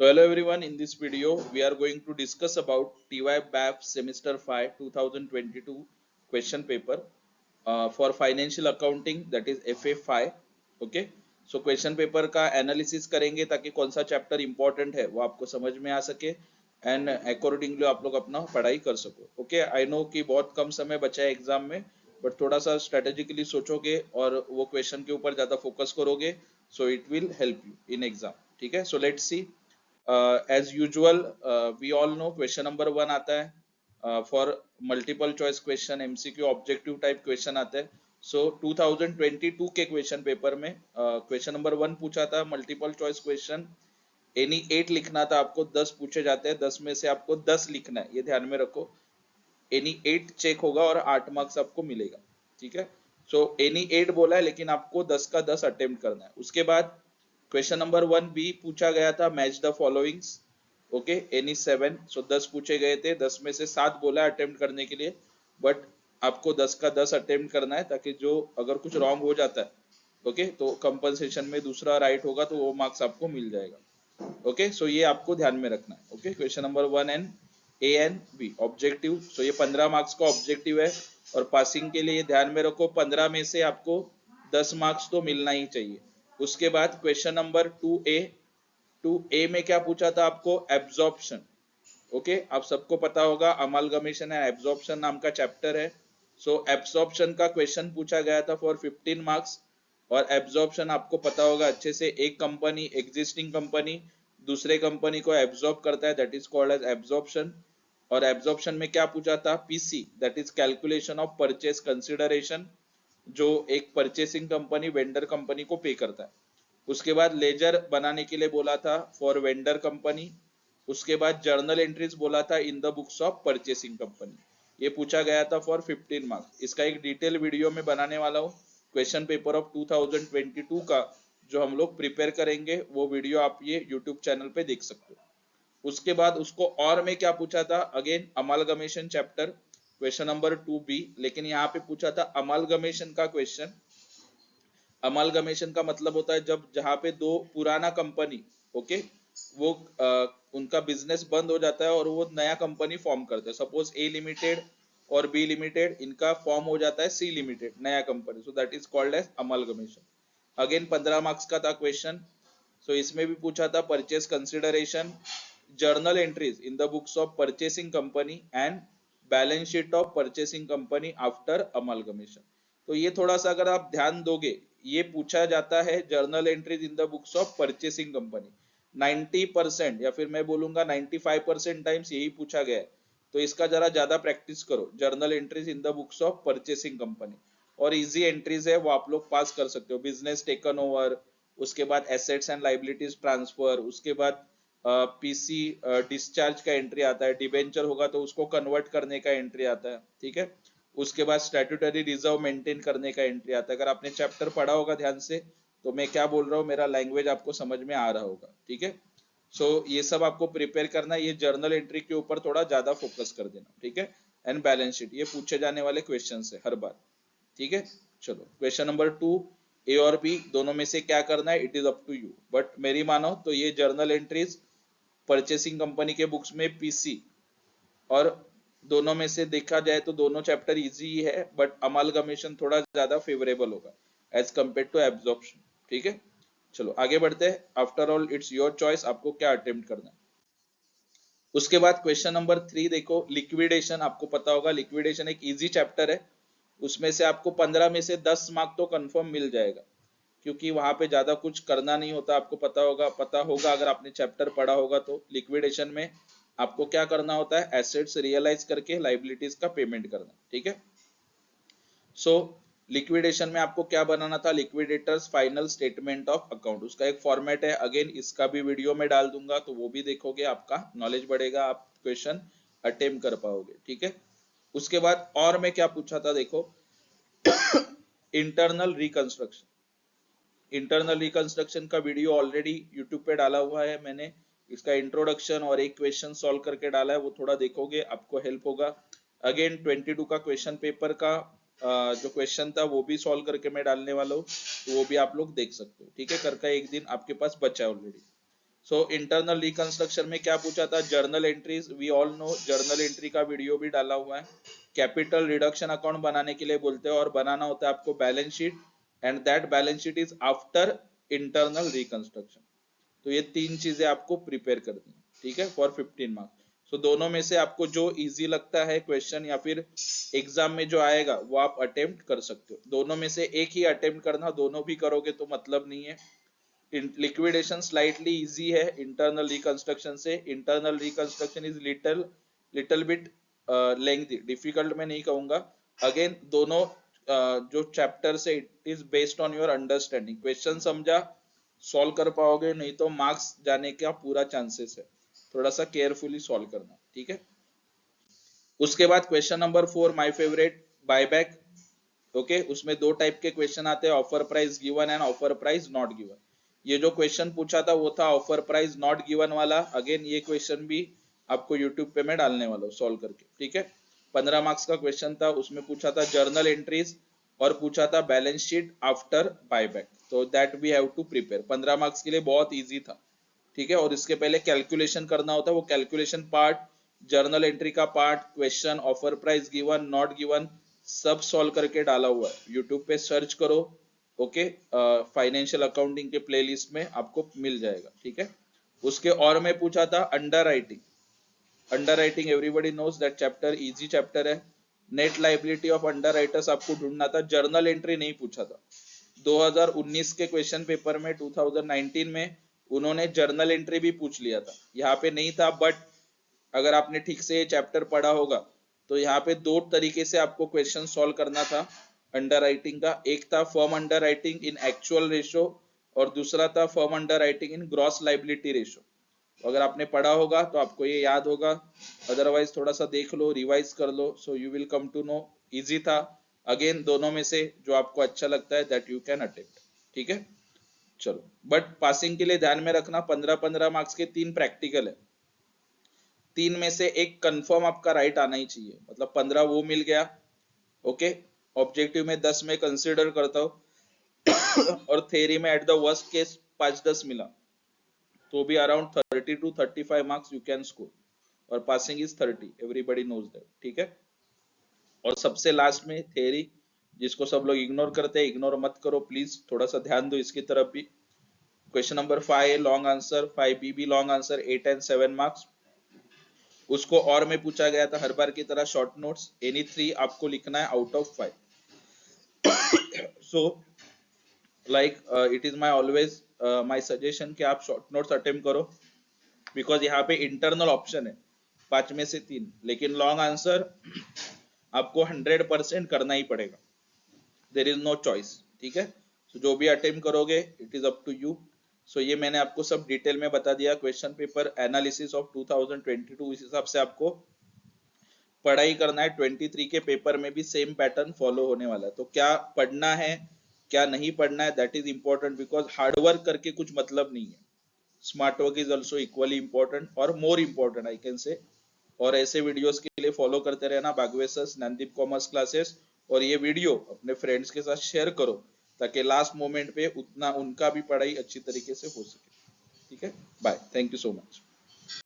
So hello everyone, in this video we are going to discuss about TY BAF semester 5 2022 question paper for financial accounting, that is FA5. Okay, so question paper का analysis करेंगे ताकि कौन सा chapter important है वो आपको समझ में आ सके एंड अकॉर्डिंगली आप लोग अपना पढ़ाई कर सको. ओके, आई नो कि बहुत कम समय बचा है एग्जाम में, बट थोड़ा सा स्ट्रेटेजिकली सोचोगे और वो क्वेश्चन के ऊपर ज्यादा फोकस करोगे, so it will help you in exam. ठीक है, so let's see. As usual we all know question number 1 आता है for multiple choice question, MCQ objective type question आते हैं. सो 2022 के क्वेश्चन पेपर में क्वेश्चन नंबर 1 पूछा था मल्टीपल चॉइस क्वेश्चन. एनी 8 लिखना था आपको, 10 पूछे जाते हैं, 10 में से आपको 10 लिखना है, ये ध्यान में रखो. एनी 8 चेक होगा और 8 मार्क्स आपको मिलेगा. ठीक है, सो एनी 8 बोला है लेकिन आपको 10 का 10 अटेम्प्ट करना है. उसके बाद क्वेश्चन नंबर 1 बी पूछा गया था match the followings. Okay, any 7, सो 10 पूछे गए थे, 10 में से 7 बोला अटेम्प्ट करने के लिए, बट आपको 10 का 10 अटेम्प्ट करना है ताकि जो अगर कुछ रॉन्ग हो जाता है ओके तो कंपनसेशन में दूसरा राइट होगा तो वो मार्क्स आपको मिल जाएगा. ओके, सो ये आपको ध्यान में रखना है. Okay, question number 1 and A and B objective. So ये 15 मार्क्स का ऑब्जेक्टिव है और पासिंग के लिए ध्यान में रखो 15 में से आपको 10 मार्क्स तो मिलना ही चाहिए. उसके बाद क्वेश्चन नंबर 2A में क्या पूछा था आपको, एब्जॉर्प्शन. ओके, आप सबको पता होगा अमालगमेशन एंड एब्जॉर्प्शन नाम का चैप्टर है. सो एब्जॉर्प्शन का क्वेश्चन पूछा गया था फॉर 15 मार्क्स. और एब्जॉर्प्शन आपको पता होगा अच्छे से, एक कंपनी, एग्जिस्टिंग कंपनी दूसरे कंपनी को एब्जॉर्ब करता है, that is called as absorption. और एब्जॉर्प्शन में क्या पूछा था, PC, that is calculation of purchase consideration, जो एक परचेसिंग कंपनी वेंडर कंपनी को पे करता है. उसके बाद लेजर बनाने के लिए बोला था फॉर वेंडर कंपनी. उसके बाद जर्नल एंट्रीज बोला था इन the books of purchasing company. ये पूछा गया था फॉर 15 मार्क्स. इसका एक डिटेल वीडियो में बनाने वाला हूँ क्वेश्चन पेपर ऑफ 2022 का, जो हम लोग प्रिपेयर करेंगे, वो वीडियो आप ये यूट्यूब चैनल पे देख सकते हो. उसके बाद उसको और में क्या पूछा था, again amalgamation chapter, question number 2B, लेकिन यहाँ पे पूछा था अमालगमेशन का क्वेश्चन. अमालगमेशन का मतलब होता है जब जहां पे दो पुराना कंपनी ओके वो उनका बिजनेस बंद हो जाता है और वो नया कंपनी फॉर्म करते हैं. सपोज ए लिमिटेड और बी लिमिटेड, इनका फॉर्म हो जाता है सी लिमिटेड, नया company. So that is called as amalgamation. Again 15 marks का था क्वेश्चन. सो इसमें भी पूछा था purchase consideration, journal entries in the books of purchasing company and balance sheet of purchasing company after amalgamation. तो ये थोड़ा सा अगर आप ध्यान दोगे, ये पूछा जाता है journal entries in the books of purchasing company. 90% या फिर मैं बोलूंगा 95% टाइम्स यही पूछा गया है. तो इसका जरा ज्यादा प्रैक्टिस करो, journal entries in the books of purchasing company. और इजी एंट्रीज है वो आप लोग पास कर सकते हो, बिजनेस टेकन ओवर, उसके बाद एसेट्स एंड लाइबिलिटीज ट्रांसफर, उसके बाद पीसी डिस्चार्ज का एंट्री आता है, डिबेंचर होगा तो उसको कन्वर्ट करने का एंट्री आता है. ठीक है, उसके बाद स्टैट्यूटरी रिजर्व मेंटेन करने का एंट्री आता है. अगर आपने चैप्टर पढ़ा होगा ध्यान से तो मैं क्या बोल रहा हूँ, मेरा लैंग्वेज आपको समझ में आ रहा होगा. ठीक है, सो ये सब आपको प्रिपेयर करना है. ये जर्नल एंट्री के ऊपर थोड़ा ज्यादा फोकस कर देना. ठीक है, एंड बैलेंस शीट, ये पूछे जाने वाले क्वेश्चन है हर बार. ठीक है, चलो क्वेश्चन नंबर 2, ए और बी दोनों में से क्या करना है, it is up to you. But मेरी मानो तो ये जर्नल एंट्रीज परचेसिंग कंपनी के बुक्स में पीसी, और दोनों में से देखा जाए तो दोनों चैप्टर इजी है, बट अमालगमेशन थोड़ा ज्यादा फेवरेबल होगा एज कंपेयर टू एब्जॉर्प्शन. ठीक है, चलो आगे बढ़ते हैं. After all it's your choice, आपको क्या अटेम्प्ट करना है. उसके बाद क्वेश्चन नंबर 3 देखो, लिक्विडेशन. आपको पता होगा लिक्विडेशन एक इजी चैप्टर है, उसमें से आपको 15 में से 10 मार्क तो कंफर्म मिल जाएगा, क्योंकि वहां पे ज्यादा कुछ करना नहीं होता. आपको पता होगा अगर आपने चैप्टर पढ़ा होगा तो लिक्विडेशन में आपको क्या करना होता है, एसेट्स रियलाइज करके लाइबिलिटीज का पेमेंट करना. ठीक है, सो लिक्विडेशन में आपको क्या बनाना था, liquidators final statement of account. उसका एक फॉर्मेट है, अगेन इसका भी वीडियो में डाल दूंगा तो वो भी देखोगे, आपका नॉलेज बढ़ेगा, आप क्वेश्चन अटेम्प्ट कर पाओगे. ठीक है, उसके बाद और में क्या पूछा था देखो, इंटरनल रिकंस्ट्रक्शन. इंटरनल रिकंस्ट्रक्शन का वीडियो ऑलरेडी यूट्यूब पे डाला हुआ है मैंने. इसका इंट्रोडक्शन और एक क्वेश्चन सॉल्व करके डाला है, वो थोड़ा देखोगे आपको हेल्प होगा. अगेन 22 का क्वेश्चन पेपर का जो क्वेश्चन था वो भी सॉल्व करके मैं डालने वाला हूँ, तो वो भी आप लोग देख सकते हो. ठीक है, करके एक दिन आपके पास बचा है ऑलरेडी. सो इंटरनल रिकंस्ट्रक्शन में क्या पूछा था, journal entries, we all know journal entry का वीडियो भी डाला हुआ है। कैपिटल रिडक्शन अकाउंट बनाने के लिए बोलते हैं और बनाना होता है आपको balance sheet, and that balance sheet is after internal reconstruction. तो ये तीन चीजें आपको प्रिपेयर करनी है, ठीक है, फॉर 15 मार्क्स। सो दोनों में से आपको जो इजी लगता है क्वेश्चन या फिर एग्जाम में जो आएगा वो आप अटेम्प्ट कर सकते हो। दोनों में से एक ही अटेम्प्ट करना, दोनों भी करोगे तो मतलब नहीं है। लिक्विडेशन स्लाइटली इजी है इंटरनल रिकंस्ट्रक्शन से। Internal reconstruction is little little bit lengthy, difficult मैं नहीं कहूंगा। अगेन दोनों जो चैप्टर से it is based on your understanding. Question समझा सॉल्व कर पाओगे, नहीं तो मार्क्स जाने का पूरा चांसेस है। थोड़ा सा केयरफुली सॉल्व करना, ठीक है। उसके बाद question number 4, my favourite, buyback. Okay, उसमें दो टाइप के क्वेश्चन आते हैं, offer price given and offer price not given. ये जो क्वेश्चन पूछा था वो था ऑफर प्राइस नॉट गिवन वाला। अगेन ये क्वेश्चन भी आपको यूट्यूब पे मैं डालने वाला हूँ सॉल्व करके, ठीक है। 15 मार्क्स का क्वेश्चन था, उसमें पूछा था जर्नल एंट्रीज और पूछा था balance sheet after buyback. So that we have to prepare. 15 marks के लिए बहुत ईजी था, ठीक है। और इसके पहले कैलकुलेशन करना होता है, वो कैलकुलेशन पार्ट, जर्नल एंट्री का part, question, offer price given not given, सब सॉल्व करके डाला हुआ है। यूट्यूब पे सर्च करो, ओके, फाइनेंशियल अकाउंटिंग के प्लेलिस्ट में आपको मिल जाएगा, ठीक है। उसके और में पूछा था underwriting. Underwriting everybody knows that chapter easy chapter है। Net liability of underwriters आपको ढूंढना था, जर्नल एंट्री नहीं पूछा था। 2019 के क्वेश्चन पेपर में 2019 में उन्होंने जर्नल एंट्री भी पूछ लिया था, यहाँ पे नहीं था। बट अगर आपने ठीक से ये चैप्टर पढ़ा होगा तो यहाँ पे दो तरीके से आपको क्वेश्चन सॉल्व करना था अंडर राइटिंग का। एक था firm under writing in actual ratio और दूसरा था firm under writing in gross liability ratio. अगर आपने पढ़ा होगा तो आपको ये याद होगा, अदरवाइज थोड़ा सा देख लो, रिवाइज कर लो, so you will come to know. Easy था। अगेन दोनों में से जो आपको अच्छा लगता है दैट यू कैन अटेम्प्ट, ठीक है। चलो, बट पासिंग के लिए ध्यान में रखना 15-15 मार्क्स के 3 प्रैक्टिकल है, 3 में से एक कंफर्म आपका राइट आना ही चाहिए, मतलब 15 वो मिल गया, ओके। ऑब्जेक्टिव में 10 में कंसिडर करता हूँ और थ्योरी में एट द वर्स्ट केस 5-10 मिला तो भी around 30 to 35 marks you can score, और passing is 30, everybody knows that, ठीक है। और सबसे लास्ट में थ्योरी, जिसको सब लोग इग्नोर करते हैं, इग्नोर मत करो प्लीज, थोड़ा सा ध्यान दो इसकी तरफ भी। Question number 5 long answer, 5B भी लॉन्ग आंसर, 8 and 7 मार्क्स। उसको और में पूछा गया था हर बार की तरह शॉर्ट नोट्स, एनी 3 आपको लिखना है out of 5। So like it is my always my suggestion कि आप शॉर्ट नोट्स अटेम्प्ट करो, बिकॉज यहाँ पे इंटरनल ऑप्शन है 5 में से 3, लेकिन लॉन्ग आंसर आपको 100% करना ही पड़ेगा, देयर इज नो चॉइस, ठीक है। so, जो भी अटेम्प्ट करोगे it is up to you. So ये मैंने आपको सब डिटेल में बता दिया, क्वेश्चन पेपर एनालिसिस ऑफ 2022, इस हिसाब से आपको पढ़ाई करना है। 23 के पेपर में भी सेम पैटर्न फॉलो होने वाला है। तो क्या पढ़ना है क्या नहीं पढ़ना है that is important, because hard work करके कुछ मतलब नहीं है। Smart work is also equally important और more important I can say. और ऐसे वीडियोस के लिए फॉलो करते रहना Bagwe sir, Nandeep commerce classes, और ये वीडियो अपने फ्रेंड्स के साथ शेयर करो ताकि लास्ट मोमेंट पे उतना उनका भी पढ़ाई अच्छी तरीके से हो सके, ठीक है। Bye, thank you so much.